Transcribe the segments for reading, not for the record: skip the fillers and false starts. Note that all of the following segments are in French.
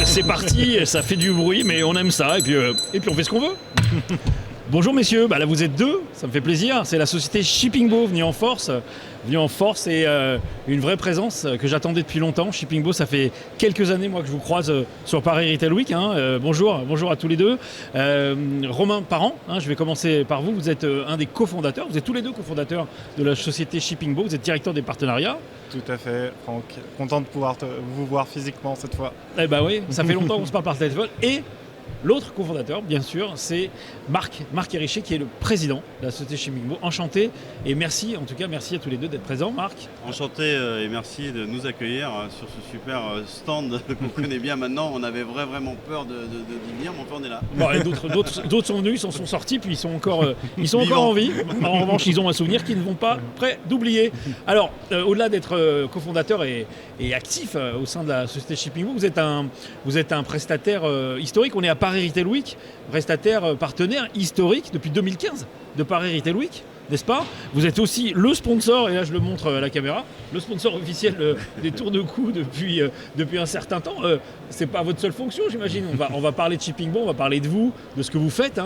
c'est parti, ça fait du bruit, mais on aime ça, et puis on fait ce qu'on veut. Bonjour messieurs, là vous êtes deux, ça me fait plaisir. C'est la société Shippingbo venue en force et une vraie présence que j'attendais depuis longtemps. Shippingbo, ça fait quelques années moi que je vous croise sur Paris Retail Week. Bonjour à tous les deux. Romain Parent, je vais commencer par vous. Vous êtes un des cofondateurs, vous êtes tous les deux cofondateurs de la société Shippingbo. Vous êtes directeur des partenariats. Tout à fait, Franck. Content de pouvoir vous voir physiquement cette fois. Eh ben oui, ça fait longtemps qu'on se parle par téléphone. Et l'autre cofondateur, bien sûr, c'est Marc Hérichet, qui est le président de la société Shippingbo. Enchanté et merci, en tout cas, merci à tous les deux d'être présents. Marc. Enchanté et merci de nous accueillir sur ce super stand qu'on connaît bien maintenant. On avait vraiment peur d'y venir, mais enfin on est là. Bon, et d'autres sont venus, ils sont sortis, puis ils sont encore en vie. En revanche, ils ont un souvenir qu'ils ne vont pas prêts d'oublier. Alors, au-delà d'être cofondateur et actif au sein de la société Shippingbo, vous êtes un prestataire historique. On est à Paris Retail Week, prestataire partenaire historique depuis 2015 de Paris Retail Week, n'est-ce pas? Vous êtes aussi le sponsor, et là je le montre à la caméra, le sponsor officiel des Tours de Cou depuis un certain temps. C'est pas votre seule fonction, j'imagine. On va parler de Shippingbo, on va parler de vous, de ce que vous faites.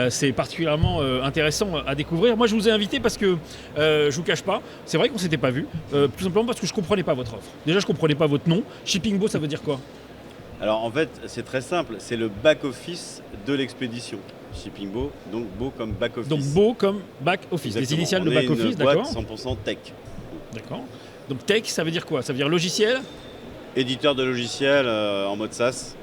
C'est particulièrement intéressant à découvrir. Moi je vous ai invité parce que je vous cache pas, c'est vrai qu'on s'était pas vu, tout simplement parce que je comprenais pas votre offre. Déjà je comprenais pas votre nom. Shippingbo, ça veut dire quoi? Alors en fait, c'est très simple, c'est le back-office de l'expédition. Shippingbo, donc beau comme back-office. Donc beau comme back-office, les initiales de back-office, d'accord. On est une boîte 100% tech. D'accord. Donc tech, ça veut dire quoi? Ça veut dire logiciel? Éditeur de logiciels en mode SaaS.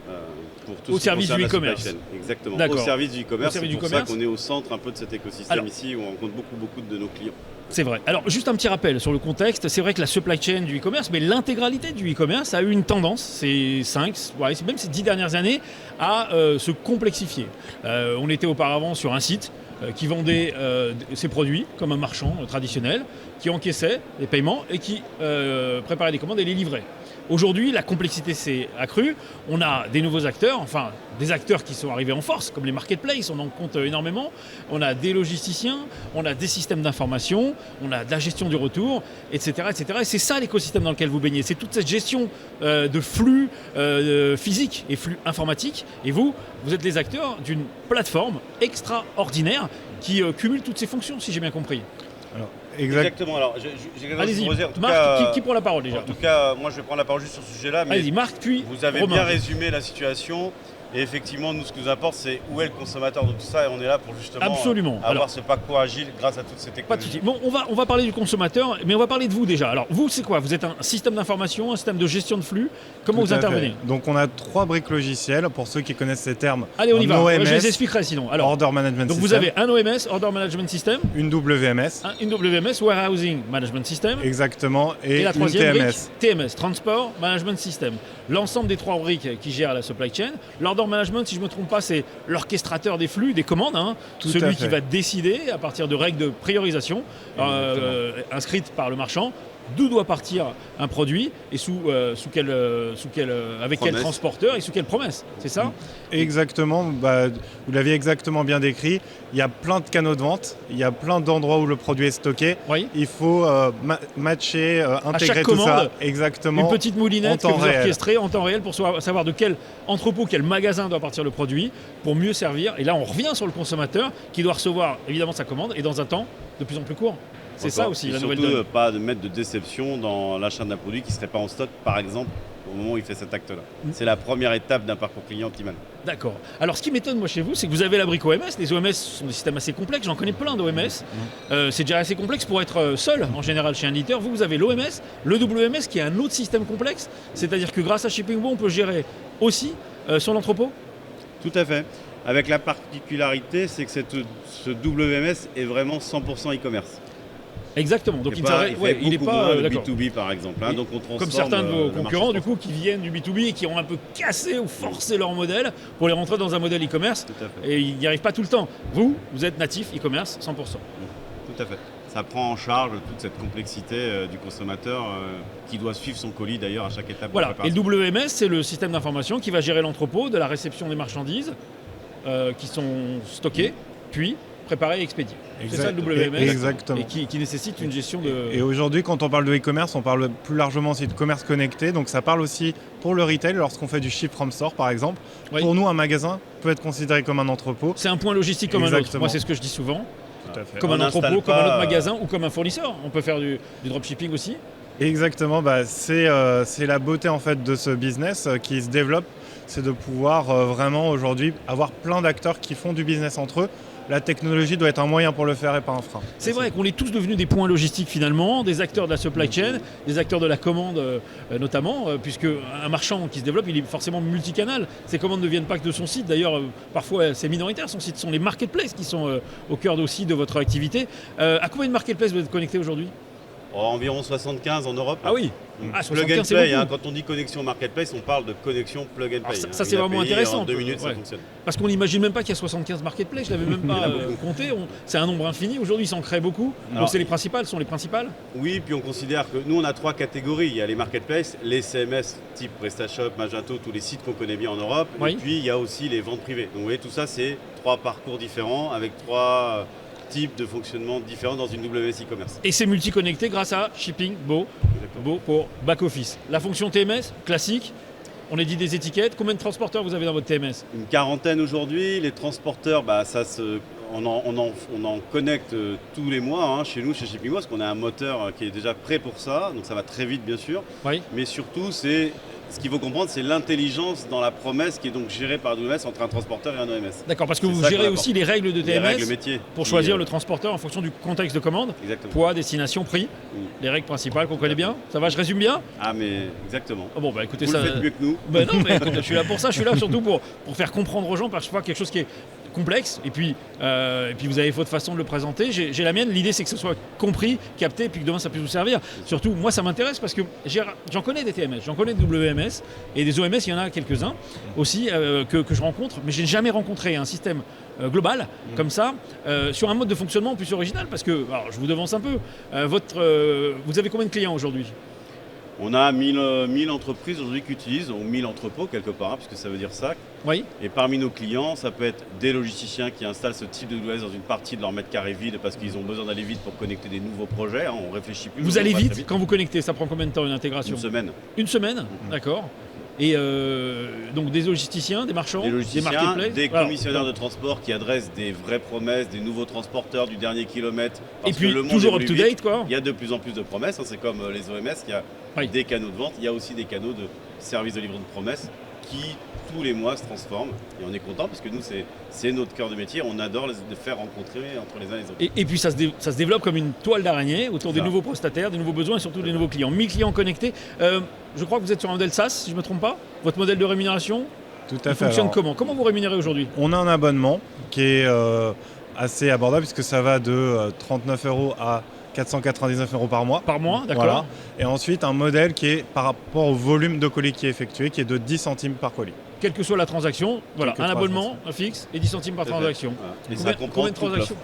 Pour tout au service du e-commerce. Exactement, d'accord. Au service du e-commerce, c'est pour ça commerce. qu'on est au centre un peu de cet écosystème ici, où on rencontre beaucoup de nos clients. C'est vrai. Alors, juste un petit rappel sur le contexte. C'est vrai que la supply chain du e-commerce, mais l'intégralité du e-commerce a eu une tendance, ces 10 dernières années, à se complexifier. On était auparavant sur un site qui vendait ses produits comme un marchand traditionnel, qui encaissait les paiements et qui préparait des commandes et les livrait. Aujourd'hui, la complexité s'est accrue. On a des nouveaux acteurs, enfin des acteurs qui sont arrivés en force, comme les marketplaces, on en compte énormément. On a des logisticiens, on a des systèmes d'information, on a de la gestion du retour, etc. Et c'est ça l'écosystème dans lequel vous baignez. C'est toute cette gestion de flux physiques et flux informatiques. Et vous êtes les acteurs d'une plateforme extraordinaire qui cumule toutes ces fonctions, si j'ai bien compris. Alors, exactement. Alors, allez-y, Marc, Marc, qui prend la parole déjà? En tout cas, moi je vais prendre la parole juste sur ce sujet-là. Allez-y, Marc, puis vous avez Romain. bien résumé la situation. Et effectivement, nous, ce qui nous importe, c'est où est le consommateur de tout ça. Et on est là pour justement avoir ce parcours agile grâce à toutes ces technologies. Pas de souci. Bon, on va parler du consommateur, mais on va parler de vous déjà. Alors, vous, c'est quoi? Vous êtes un système d'information, un système de gestion de flux. Comment vous intervenez? Donc, on a 3 briques logicielles. Pour ceux qui connaissent ces termes, allez, on y va. OMS, je les expliquerai sinon. Alors, Order Management donc System. vous avez un OMS, Order Management System. Une WMS. Une WMS, Warehousing Management System. Exactement. Et la troisième TMS. brique, TMS, Transport Management System. L'ensemble des 3 briques qui gèrent la supply chain. L'Order Management, si je me trompe pas, c'est l'orchestrateur des flux, des commandes, celui qui va décider à partir de règles de priorisation inscrites par le marchand d'où doit partir un produit et avec quel transporteur et sous quelle promesse, c'est ça? Exactement, vous l'aviez exactement bien décrit. Il y a plein de canaux de vente, il y a plein d'endroits où le produit est stocké. Oui. Il faut matcher, intégrer tout ça exactement. Une petite moulinette que vous orchestrez en temps réel pour savoir de quel entrepôt, quel magasin doit partir le produit pour mieux servir. Et là, on revient sur le consommateur qui doit recevoir évidemment sa commande et dans un temps de plus en plus court. C'est ça aussi, la nouvelle donne. Surtout pas de mettre de déception dans l'achat d'un produit qui ne serait pas en stock, par exemple, au moment où il fait cet acte-là. C'est la première étape d'un parcours client optimal. D'accord. Alors, ce qui m'étonne, moi, chez vous, c'est que vous avez la brique OMS. Les OMS sont des systèmes assez complexes. J'en connais plein d'OMS. C'est déjà assez complexe pour être seul, en général, chez un éditeur. Vous avez l'OMS, le WMS, qui est un autre système complexe. C'est-à-dire que grâce à Shippingbo, on peut gérer aussi son entrepôt. Tout à fait. Avec la particularité, c'est que ce WMS est vraiment 100% e-commerce. Exactement. Donc il n'est pas le B2B par exemple. Donc on transforme comme certains de vos concurrents du coup qui viennent du B2B et qui ont un peu cassé ou forcé leur modèle pour les rentrer dans un modèle e-commerce. Et ils n'y arrivent pas tout le temps. Vous êtes natif e-commerce 100%. Tout à fait. Ça prend en charge toute cette complexité du consommateur qui doit suivre son colis d'ailleurs à chaque étape. Voilà. Et le WMS, c'est le système d'information qui va gérer l'entrepôt de la réception des marchandises qui sont stockées, puis préparé et expédié. C'est ça le WMS. Exactement. Et qui nécessite une gestion de... Et aujourd'hui, quand on parle de e-commerce, on parle plus largement aussi de commerce connecté. Donc ça parle aussi pour le retail, lorsqu'on fait du ship from store par exemple. Oui. Pour nous, un magasin peut être considéré comme un entrepôt. C'est un point logistique comme un autre. Exactement. Moi, c'est ce que je dis souvent. Tout à fait. Comme un n'installe entrepôt, comme un pas, autre magasin ou comme un fournisseur. On peut faire du dropshipping aussi. Exactement, c'est la beauté en fait de ce business qui se développe, c'est de pouvoir vraiment aujourd'hui avoir plein d'acteurs qui font du business entre eux. La technologie doit être un moyen pour le faire et pas un frein. C'est vrai qu'on est tous devenus des points logistiques finalement, des acteurs de la supply chain, des acteurs de la commande notamment, puisque un marchand qui se développe, il est forcément multicanal. Ses commandes ne viennent pas que de son site, d'ailleurs parfois c'est minoritaire, son site sont les marketplaces qui sont au cœur aussi de votre activité. À combien de marketplaces vous êtes connectés aujourd'hui ? Environ 75 en Europe. Ah oui. Ah, 75, plug and c'est play, beaucoup. quand on dit connexion marketplace, on parle de connexion plug and play. Ça, c'est Une vraiment API, intéressant. En 2 minutes, Ouais. ça fonctionne. Parce qu'on n'imagine même pas qu'il y a 75 marketplaces, je ne l'avais même pas compté. C'est un nombre infini. Aujourd'hui, il s'en crée beaucoup. Alors, Donc c'est les principales, sont les principales. Oui, puis on considère que nous, on a 3 catégories. Il y a les marketplaces, les CMS type PrestaShop, Magento, tous les sites qu'on connaît bien en Europe. Oui. Et puis, il y a aussi les ventes privées. Donc vous voyez, tout ça, c'est 3 parcours différents avec 3 types de fonctionnement différents dans une WS e-commerce. Et c'est multi-connecté grâce à Shipping Beau pour back-office. La fonction TMS, classique. On a dit des étiquettes. Combien de transporteurs vous avez dans votre TMS ? Une quarantaine aujourd'hui. Les transporteurs, on en connecte tous les mois chez nous, chez Shipping Beau, parce qu'on a un moteur qui est déjà prêt pour ça. Donc ça va très vite, bien sûr. Oui. Mais surtout, ce qu'il faut comprendre, c'est l'intelligence dans la promesse qui est donc gérée par WMS entre un transporteur et un OMS. D'accord, parce que C'est vous ça gérez qu'on aussi apporte. les règles de Les TMS règles métiers. pour choisir le transporteur en fonction du contexte de commande. Exactement. Poids, destination, prix. Les règles principales qu'on connaît bien. Ça va, je résume bien ? Ah, mais exactement. Ah bon, bah écoutez, Vous ça. le faites mieux que nous. Ben non, mais écoute, je suis là pour ça. Je suis là surtout pour faire comprendre aux gens parfois quelque chose qui est complexe. Et puis vous avez votre façon de le présenter. J'ai la mienne. L'idée, c'est que ce soit compris, capté, et puis que demain, ça puisse vous servir. Surtout, moi, ça m'intéresse parce que j'en connais des TMS, j'en connais des WMS et des OMS. Il y en a quelques-uns aussi que je rencontre, mais je n'ai jamais rencontré un système global comme ça sur un mode de fonctionnement plus original. Parce que, alors, je vous devance un peu. Vous avez combien de clients aujourd'hui ? On a 1000 entreprises aujourd'hui qui utilisent, ou 1000 entrepôts quelque part, puisque ça veut dire ça. Oui. Et parmi nos clients, ça peut être des logisticiens qui installent ce type de WS dans une partie de leur mètre carré vide parce qu'ils ont besoin d'aller vite pour connecter des nouveaux projets. On réfléchit plus. Vous on allez va très vite quand vous connectez. Ça prend combien de temps une intégration ? Une semaine. Une semaine, d'accord. Et donc des logisticiens, des marchands, Des logisticiens, marketplaces, des voilà. commissionnaires de transport qui adressent des vraies promesses, des nouveaux transporteurs du dernier kilomètre. Et Parce puis que le monde toujours up évolue to vite. date, quoi. Il y a de plus en plus de promesses, c'est comme les OMS, il y a Oui. des canaux de vente, il y a aussi des canaux de services de livraison de promesses qui tous les mois se transforment. Et on est content parce que nous, c'est notre cœur de métier, on adore les faire rencontrer entre les uns et les autres. Et puis ça se développe comme une toile d'araignée autour des nouveaux prestataires, des nouveaux besoins et surtout des nouveaux clients. 1000 clients connectés. Je crois que vous êtes sur un modèle SaaS, si je ne me trompe pas. Votre modèle de rémunération Tout à fait. fonctionne Alors, comment ? Comment vous rémunérez aujourd'hui ? on a un abonnement qui est assez abordable puisque ça va de 39 € à 499 € par mois. Par mois, d'accord. Voilà. Et ensuite, un modèle qui est par rapport au volume de colis qui est effectué, qui est de 10 centimes par colis. Quelle que soit la transaction, voilà, Quelle un que soit abonnement, un fixe et 10 centimes par Tout à fait. transaction. Voilà. Et Combien- ça comprend combien de toute transactions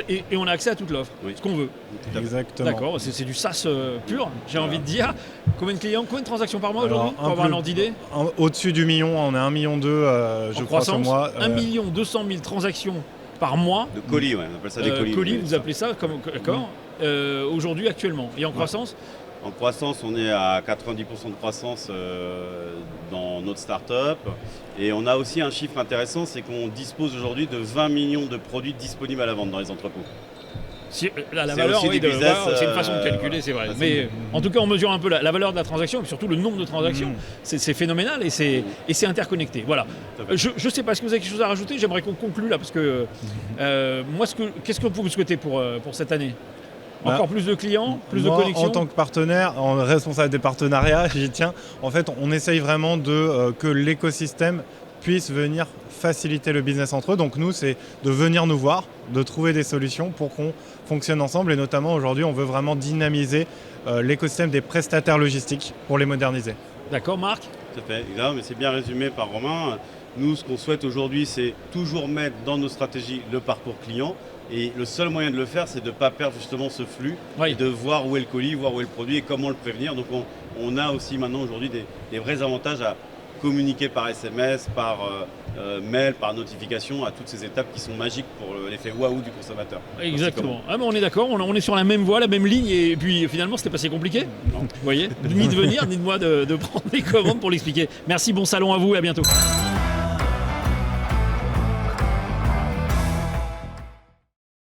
et on a accès à toute l'offre, Oui. ce qu'on veut. Tout à fait. Exactement. D'accord, c'est du SaaS pur, j'ai Voilà. envie de dire. Combien de clients, combien de transactions par mois Alors, aujourd'hui un pour avoir un peu- ordre d'idée ? Au-dessus du million, on est 1,2 million, je En crois, ce croissance, mois. 1 200 000 transactions par mois. De colis, ouais, on appelle ça des colis. Colis, mais vous ça. appelez ça, d'accord. Aujourd'hui, actuellement. Et en croissance ? En croissance, on est à 90% de croissance dans notre start-up. Et on a aussi un chiffre intéressant, c'est qu'on dispose aujourd'hui de 20 millions de produits disponibles à la vente dans les entrepôts. La C'est valeur, aussi oui, du business, c'est une façon de calculer, c'est vrai. façon Mais de- en tout cas, on mesure un peu la valeur de la transaction et puis surtout le nombre de transactions. C'est phénoménal et c'est interconnecté. Voilà. Tout à fait. Je ne sais pas, est-ce que vous avez quelque chose à rajouter ? J'aimerais qu'on conclue là parce que moi, qu'est-ce que vous souhaitez pour cette année ? Bah, Encore plus de clients, plus de Moi, connexions. en tant que partenaire, en responsable des partenariats, j'y tiens. En fait, on essaye vraiment que l'écosystème puisse venir faciliter le business entre eux. Donc nous, c'est de venir nous voir, de trouver des solutions pour qu'on fonctionne ensemble. Et notamment, aujourd'hui, on veut vraiment dynamiser l'écosystème des prestataires logistiques pour les moderniser. D'accord, Marc ? Tout à fait, exact, mais c'est bien résumé par Romain. Nous, ce qu'on souhaite aujourd'hui, c'est toujours mettre dans nos stratégies le parcours client. Et le seul moyen de le faire, c'est de ne pas perdre justement ce flux Oui. et de voir où est le colis, voir où est le produit et comment le prévenir. Donc on a aussi maintenant aujourd'hui des vrais avantages à communiquer par SMS, par mail, par notification, à toutes ces étapes qui sont magiques pour l'effet waouh du consommateur. Exactement. Ah, mais on est d'accord, on est sur la même voie, la même ligne, et puis finalement c'était pas si compliqué. Non. Vous voyez, ni de venir, ni de moi de prendre des commandes pour l'expliquer. Merci, bon salon à vous et à bientôt.